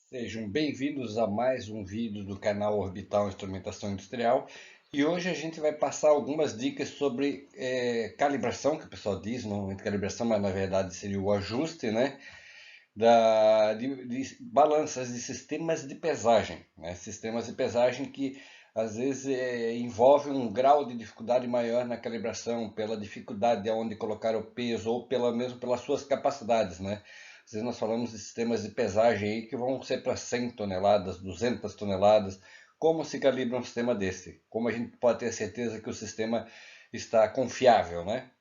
Sejam bem-vindos a mais um vídeo do canal Orbital Instrumentação Industrial. E hoje a gente vai passar algumas dicas sobre calibração, que o pessoal diz, normalmente calibração, mas na verdade seria o ajuste, né? De balanças de sistemas de pesagem, né? Sistemas de pesagem que às vezes envolve um grau de dificuldade maior na calibração, pela dificuldade de onde colocar o peso, ou mesmo pelas suas capacidades, né? Às vezes nós falamos de sistemas de pesagem aí que vão ser para 100 toneladas, 200 toneladas. Como se calibra um sistema desse? Como a gente pode ter certeza que o sistema está confiável, né?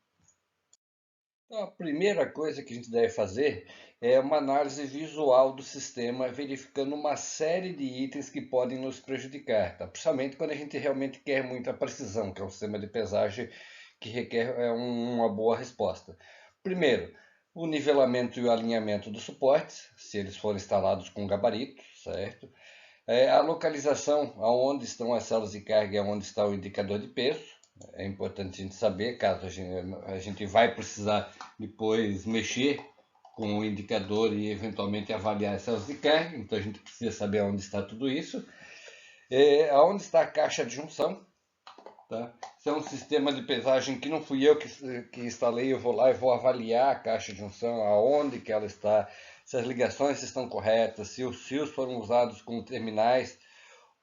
Então, a primeira coisa que a gente deve fazer é uma análise visual do sistema, verificando uma série de itens que podem nos prejudicar, tá? Principalmente quando a gente realmente quer muita precisão, que é um sistema de pesagem que requer uma boa resposta. Primeiro, o nivelamento e o alinhamento dos suportes, se eles forem instalados com gabarito, certo? A localização, aonde estão as células de carga e aonde está o indicador de peso. É importante a gente saber, caso a gente vai precisar depois mexer com o indicador e eventualmente avaliar as células de carga, então a gente precisa saber onde está tudo isso. Aonde está a caixa de junção, tá? Se é um sistema de pesagem que não fui eu que instalei, eu vou lá e vou avaliar a caixa de junção, aonde que ela está, se as ligações estão corretas, se os fios foram usados como terminais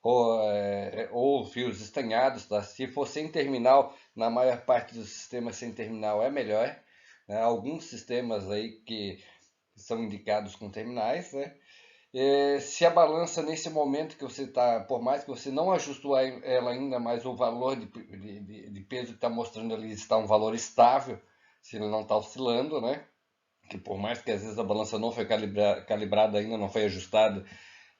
ou fios estanhados, tá? Se for sem terminal, na maior parte dos sistemas sem terminal é melhor, né? Alguns sistemas aí que são indicados com terminais, né? Se a balança nesse momento que você está, por mais que você não ajustou ela ainda, mas o valor de peso que está mostrando ali está um valor estável, se ele não está oscilando, né? Que por mais que às vezes a balança não foi calibrada ainda, não foi ajustada,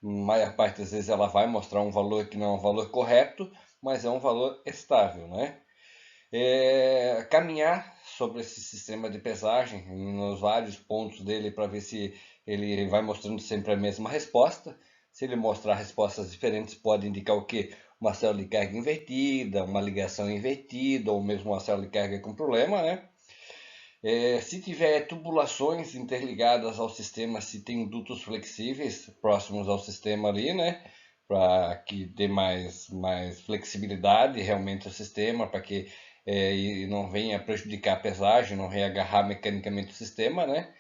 maior parte das vezes ela vai mostrar um valor que não é um valor correto, mas é um valor estável, né? Caminhar sobre esse sistema de pesagem nos vários pontos dele para ver se ele vai mostrando sempre a mesma resposta. Se ele mostrar respostas diferentes, pode indicar o que? Uma célula de carga invertida, uma ligação invertida, ou mesmo uma célula de carga com problema, né? Se tiver tubulações interligadas ao sistema, se tem dutos flexíveis próximos ao sistema ali, né? Para que dê mais flexibilidade realmente ao sistema, para que e não venha prejudicar a pesagem, não venha agarrar mecanicamente o sistema, né?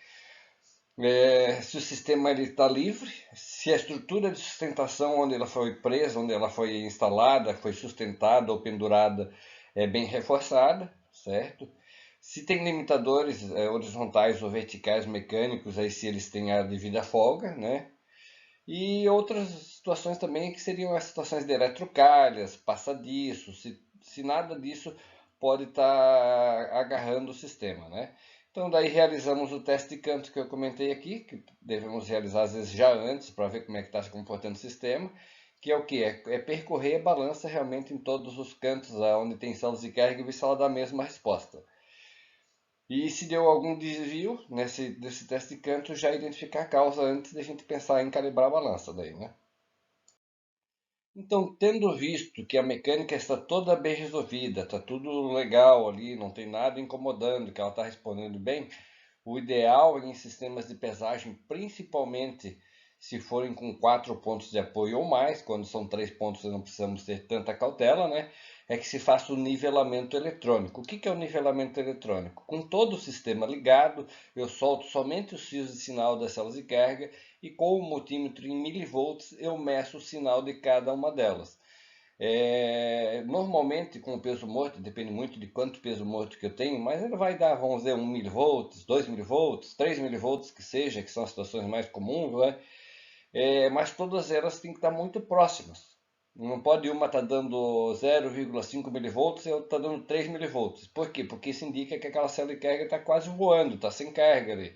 Se o sistema está livre, se a estrutura de sustentação onde ela foi presa, onde ela foi instalada, foi sustentada ou pendurada, é bem reforçada, certo? Se tem limitadores horizontais ou verticais mecânicos, aí se eles têm a devida folga, né? E outras situações também que seriam as situações de eletrocalhas, passadiço, se nada disso pode estar agarrando o sistema, né? Então daí realizamos o teste de canto que eu comentei aqui, que devemos realizar às vezes já antes para ver como é que está se comportando o sistema, que é o que? É percorrer a balança realmente em todos os cantos onde tem células de carga e ver se ela dá a mesma resposta. E se deu algum desvio desse teste de canto, já identificar a causa antes de a gente pensar em calibrar a balança daí, né? Então, tendo visto que a mecânica está toda bem resolvida, está tudo legal ali, não tem nada incomodando, que ela está respondendo bem, o ideal em sistemas de pesagem, principalmente se forem com 4 pontos de apoio ou mais, quando são 3 pontos não precisamos ter tanta cautela, né? É que se faça o nivelamento eletrônico. O que é o nivelamento eletrônico? Com todo o sistema ligado, eu solto somente os fios de sinal das células de carga e com o multímetro em milivolts eu meço o sinal de cada uma delas. Normalmente com o peso morto, depende muito de quanto peso morto que eu tenho, mas ele vai dar, vamos dizer, 1 milivolts, 2 milivolts, 3 milivolts que seja, que são as situações mais comuns, né? Mas todas elas têm que estar muito próximas. Não pode uma estar dando 0,5 milivolts e outra estar dando 3 milivolts. Por quê? Porque isso indica que aquela célula de carga está quase voando, está sem carga ali.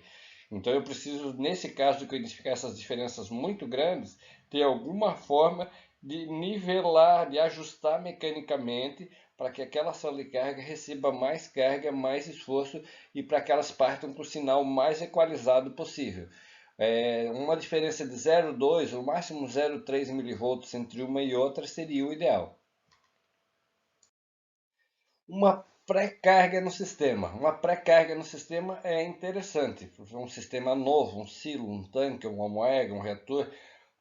Então eu preciso, nesse caso de eu identificar essas diferenças muito grandes, ter alguma forma de nivelar, de ajustar mecanicamente para que aquela célula de carga receba mais carga, mais esforço e para que elas partam com o sinal mais equalizado possível. Uma diferença de 0,2 ou máximo 0,3 milivolts entre uma e outra seria o ideal. Uma pré-carga no sistema. Uma pré-carga no sistema é interessante. Um sistema novo, um silo, um tanque, uma moega, um reator,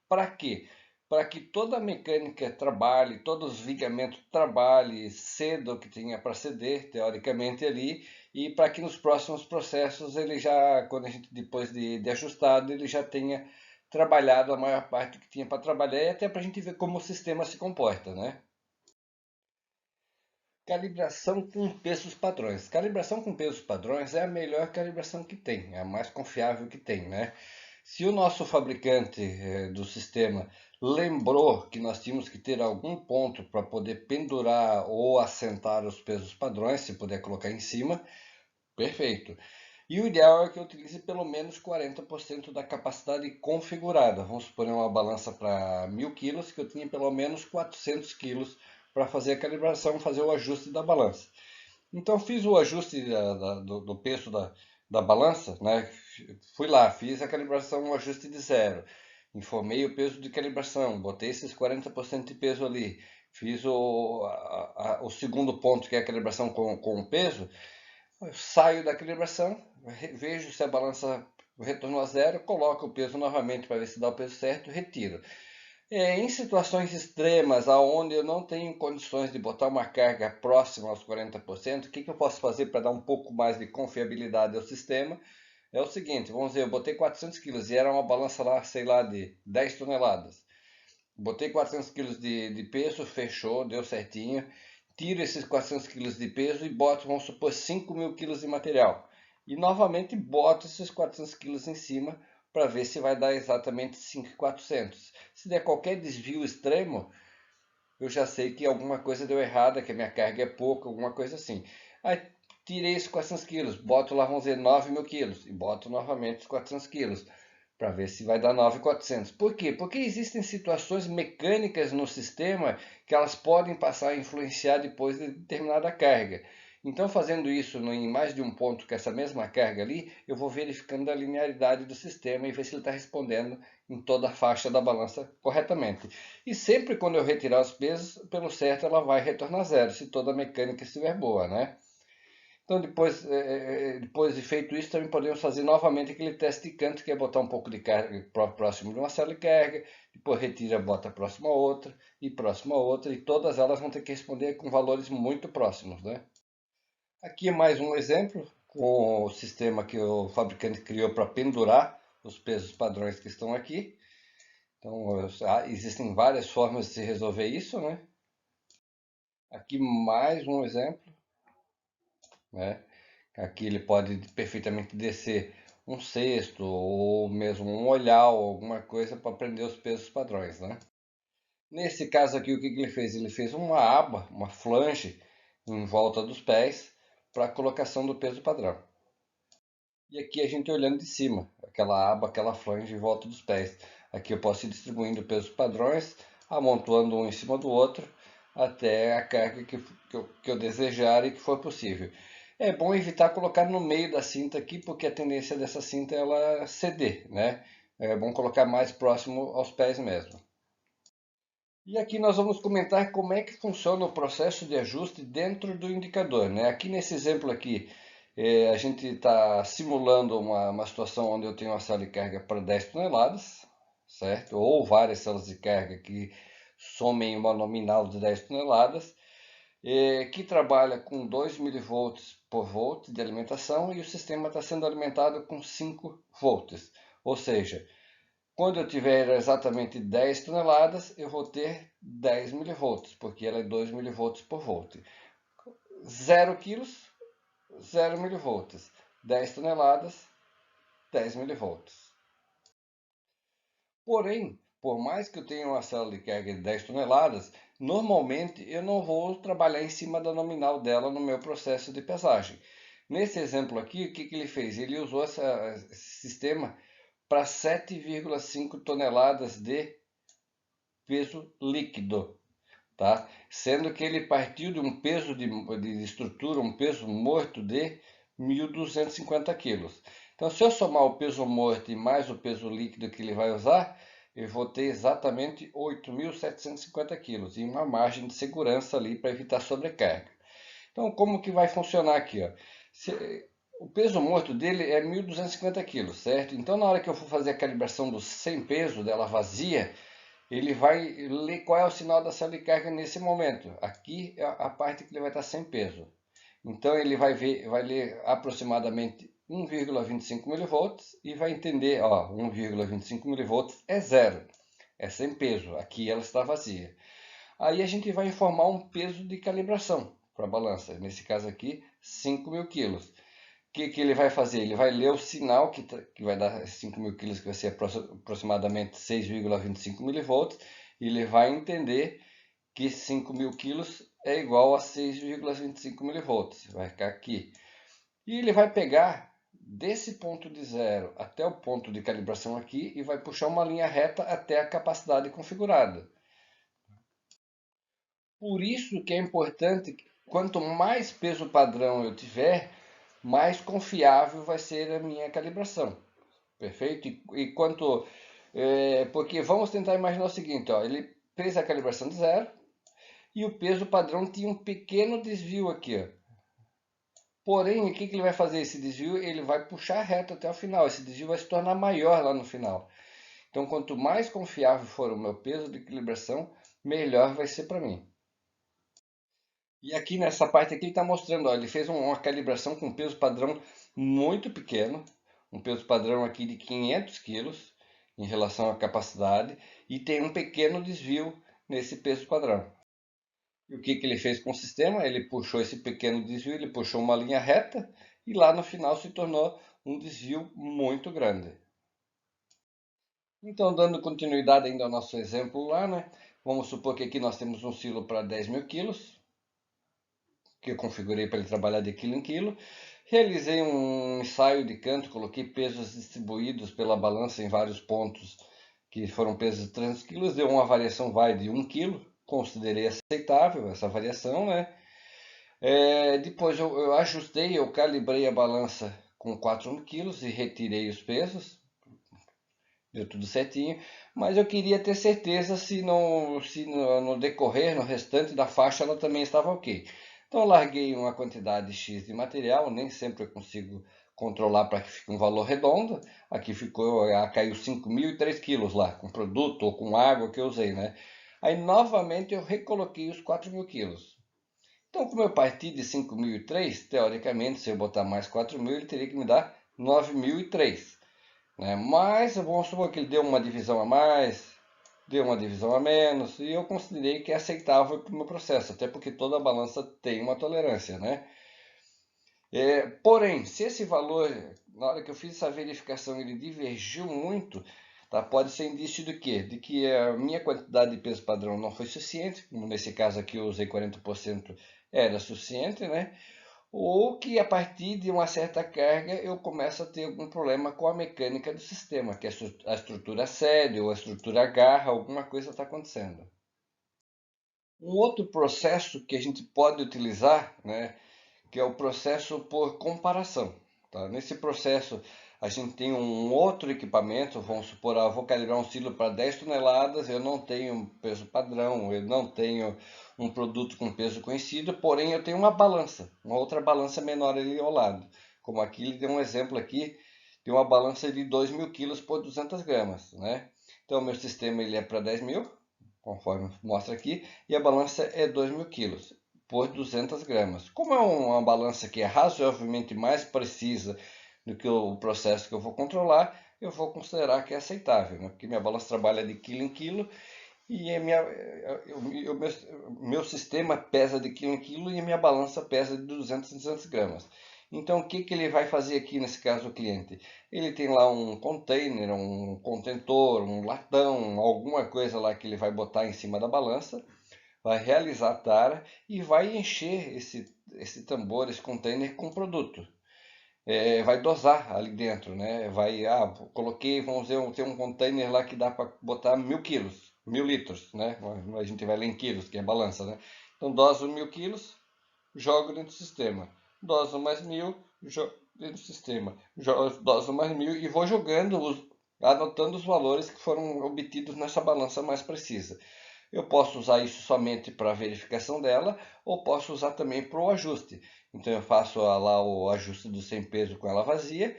Para quê? Para que toda a mecânica trabalhe, todos os ligamentos trabalhem, ceda o que tinha para ceder, teoricamente ali, e para que nos próximos processos ele já, quando a gente depois de ajustado, ele já tenha trabalhado a maior parte do que tinha para trabalhar, e até para a gente ver como o sistema se comporta, né? Calibração com pesos padrões. Calibração com pesos padrões é a melhor calibração que tem, é a mais confiável que tem, né? Se o nosso fabricante do sistema lembrou que nós tínhamos que ter algum ponto para poder pendurar ou assentar os pesos padrões, se puder colocar em cima, perfeito. E o ideal é que eu utilize pelo menos 40% da capacidade configurada. Vamos supor uma balança para 1000 quilos, que eu tinha pelo menos 400 quilos para fazer a calibração, fazer o ajuste da balança. Então fiz o ajuste do peso da balança, né? Fui lá, fiz a calibração, o ajuste de zero. Informei o peso de calibração, botei esses 40% de peso ali. Fiz o segundo ponto, que é a calibração com o peso. Eu saio da calibração, vejo se a balança retornou a zero, coloco o peso novamente para ver se dá o peso certo, retiro. Em situações extremas, onde eu não tenho condições de botar uma carga próxima aos 40%, o que eu posso fazer para dar um pouco mais de confiabilidade ao sistema? É o seguinte, vamos dizer, eu botei 400 quilos e era uma balança lá, sei lá, de 10 toneladas. Botei 400 quilos de peso, fechou, deu certinho. Tiro esses 400 quilos de peso e boto, vamos supor, 5.000 quilos de material. E novamente boto esses 400 quilos em cima para ver se vai dar exatamente 5.400. Se der qualquer desvio extremo, eu já sei que alguma coisa deu errada, que a minha carga é pouca, alguma coisa assim. Aí tirei esses 400 quilos, boto lá, vamos dizer, 9.000 quilos e boto novamente os 400 quilos para ver se vai dar 9.400. Por quê? Porque existem situações mecânicas no sistema que elas podem passar a influenciar depois de determinada carga. Então, fazendo isso em mais de um ponto com essa mesma carga ali, eu vou verificando a linearidade do sistema e ver se ele está respondendo em toda a faixa da balança corretamente. E sempre quando eu retirar os pesos, pelo certo ela vai retornar zero, se toda a mecânica estiver boa, né? Então, depois de feito isso, também podemos fazer novamente aquele teste de canto, que é botar um pouco de carga próximo de uma célula de carga, depois retira, bota próximo a outra, e próximo a outra, e todas elas vão ter que responder com valores muito próximos, né? Aqui é mais um exemplo, com o sistema que o fabricante criou para pendurar os pesos padrões que estão aqui. Então, existem várias formas de se resolver isso, né? Aqui mais um exemplo, né? Aqui ele pode perfeitamente descer um cesto ou mesmo um olhal, alguma coisa para prender os pesos padrões, né? Nesse caso aqui, o que ele fez? Ele fez uma aba, uma flange em volta dos pés para a colocação do peso padrão. E aqui a gente olhando de cima, aquela aba, aquela flange em volta dos pés. Aqui eu posso ir distribuindo pesos padrões, amontoando um em cima do outro, até a carga que eu desejar e que for possível. É bom evitar colocar no meio da cinta aqui, porque a tendência dessa cinta é ela ceder, né? É bom colocar mais próximo aos pés mesmo. E aqui nós vamos comentar como é que funciona o processo de ajuste dentro do indicador, né? Aqui nesse exemplo aqui, a gente está simulando uma situação onde eu tenho uma célula de carga para 10 toneladas, certo? Ou várias células de carga que somem uma nominal de 10 toneladas, que trabalha com 2 milivolts por volt de alimentação e o sistema está sendo alimentado com 5 volts. Ou seja, quando eu tiver exatamente 10 toneladas, eu vou ter 10 milivolts, porque ela é 2 milivolts por volt. 0 quilos, 0 milivolts. 10 toneladas, 10 milivolts. Porém, por mais que eu tenha uma célula de carga de 10 toneladas, normalmente eu não vou trabalhar em cima da nominal dela no meu processo de pesagem. Nesse exemplo aqui, o que ele fez? Ele usou esse sistema para 7,5 toneladas de peso líquido, tá? Sendo que ele partiu de um peso de estrutura, um peso morto de 1.250 quilos. Então, se eu somar o peso morto e mais o peso líquido que ele vai usar, eu vou ter exatamente 8.750 quilos e uma margem de segurança ali para evitar sobrecarga. Então, como que vai funcionar aqui? Ó? O peso morto dele é 1.250 quilos, certo? Então, na hora que eu for fazer a calibração do sem peso, dela vazia, ele vai ler qual é o sinal da célula de carga nesse momento. Aqui é a parte que ele vai estar sem peso. Então, ele vai ler aproximadamente 1,25 milivolts e vai entender, ó, 1,25 milivolts é zero, é sem peso. Aqui ela está vazia. Aí a gente vai informar um peso de calibração para a balança. Nesse caso aqui, 5.000 quilos. Que ele vai fazer? Ele vai ler o sinal que vai dar 5.000 quilos, que vai ser aproximadamente 6,25 milivolts, e ele vai entender que 5.000 quilos é igual a 6,25 milivolts. Vai ficar aqui. E ele vai pegar desse ponto de zero até o ponto de calibração aqui e vai puxar uma linha reta até a capacidade configurada. Por isso que é importante, quanto mais peso padrão eu tiver, mais confiável vai ser a minha calibração. Perfeito? Porque vamos tentar imaginar o seguinte, ó, ele fez a calibração de zero e o peso padrão tinha um pequeno desvio aqui, ó. Porém, o que ele vai fazer? Esse desvio ele vai puxar reto até o final. Esse desvio vai se tornar maior lá no final. Então, quanto mais confiável for o meu peso de calibração, melhor vai ser para mim. E aqui nessa parte aqui ele está mostrando, ó, ele fez uma calibração com peso padrão muito pequeno, um peso padrão aqui de 500 quilos em relação à capacidade, e tem um pequeno desvio nesse peso padrão. E o que ele fez com o sistema? Ele puxou esse pequeno desvio, ele puxou uma linha reta, e lá no final se tornou um desvio muito grande. Então, dando continuidade ainda ao nosso exemplo lá, né? Vamos supor que aqui nós temos um silo para 10.000 quilos, que eu configurei para ele trabalhar de quilo em quilo. Realizei um ensaio de canto, coloquei pesos distribuídos pela balança em vários pontos, que foram pesos de 300 quilos, deu uma variação de 1 quilo, considerei aceitável essa variação, né? Depois eu ajustei, eu calibrei a balança com 4 quilos e retirei os pesos, deu tudo certinho, mas eu queria ter certeza se no decorrer, no restante da faixa, ela também estava ok. Então eu larguei uma quantidade X de material, nem sempre eu consigo controlar para que fique um valor redondo. Aqui caiu 5.003 quilos lá, com produto ou com água que eu usei, né? Aí novamente eu recoloquei os 4.000 quilos. Então, como eu parti de 5.003, teoricamente, se eu botar mais 4.000, ele teria que me dar 9.003. Né? Mas vamos supor que ele deu uma divisão a mais, deu uma divisão a menos, e eu considerei que é aceitável para o meu processo, até porque toda balança tem uma tolerância, né? Porém, se esse valor, na hora que eu fiz essa verificação, ele divergiu muito, tá? Pode ser indício de quê? De que a minha quantidade de peso padrão não foi suficiente, como nesse caso aqui eu usei 40%, era suficiente, né? Ou que a partir de uma certa carga eu começo a ter algum problema com a mecânica do sistema, que a estrutura cede ou a estrutura agarra, alguma coisa está acontecendo. Um outro processo que a gente pode utilizar, né, que é o processo por comparação. Tá? Nesse processo, a gente tem um outro equipamento, vamos supor, eu vou calibrar um silo para 10 toneladas, eu não tenho peso padrão, eu não tenho um produto com peso conhecido, porém eu tenho uma balança, uma outra balança menor ali ao lado. Como aqui ele deu um exemplo aqui, de uma balança de 2.000 quilos por 200 gramas. Né? Então, o meu sistema ele é para 10.000, conforme mostra aqui, e a balança é 2.000 quilos por 200 gramas. Como é uma balança que é razoavelmente mais precisa do que o processo que eu vou controlar, eu vou considerar que é aceitável, né? Porque minha balança trabalha de quilo em quilo e meu sistema pesa de quilo em quilo e a minha balança pesa de 200 em 200 gramas. Então, o que ele vai fazer aqui nesse caso o cliente? Ele tem lá um container, um contentor, um latão, alguma coisa lá que ele vai botar em cima da balança, vai realizar a tara e vai encher esse tambor, esse container com produto. Vai dosar ali dentro, né? Coloquei, vamos dizer, tem um container lá que dá para botar 1.000 quilos, 1.000 litros, né? A gente vai ler em quilos, que é balança, né? Então doso 1.000 quilos, jogo dentro do sistema. Doso mais 1.000, jogo dentro do sistema. Doso mais 1.000 e vou jogando, anotando os valores que foram obtidos nessa balança mais precisa. Eu posso usar isso somente para a verificação dela, ou posso usar também para o ajuste. Então eu faço lá o ajuste do sem peso com ela vazia,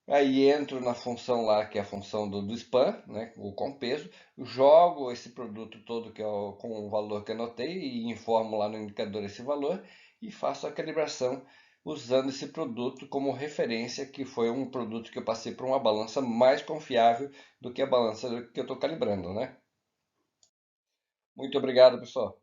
aí entro na função lá, que é a função do spam, né, o com peso, jogo esse produto todo com o valor que eu anotei e informo lá no indicador esse valor e faço a calibração usando esse produto como referência, que foi um produto que eu passei por uma balança mais confiável do que a balança que eu estou calibrando, né? Muito obrigado, pessoal.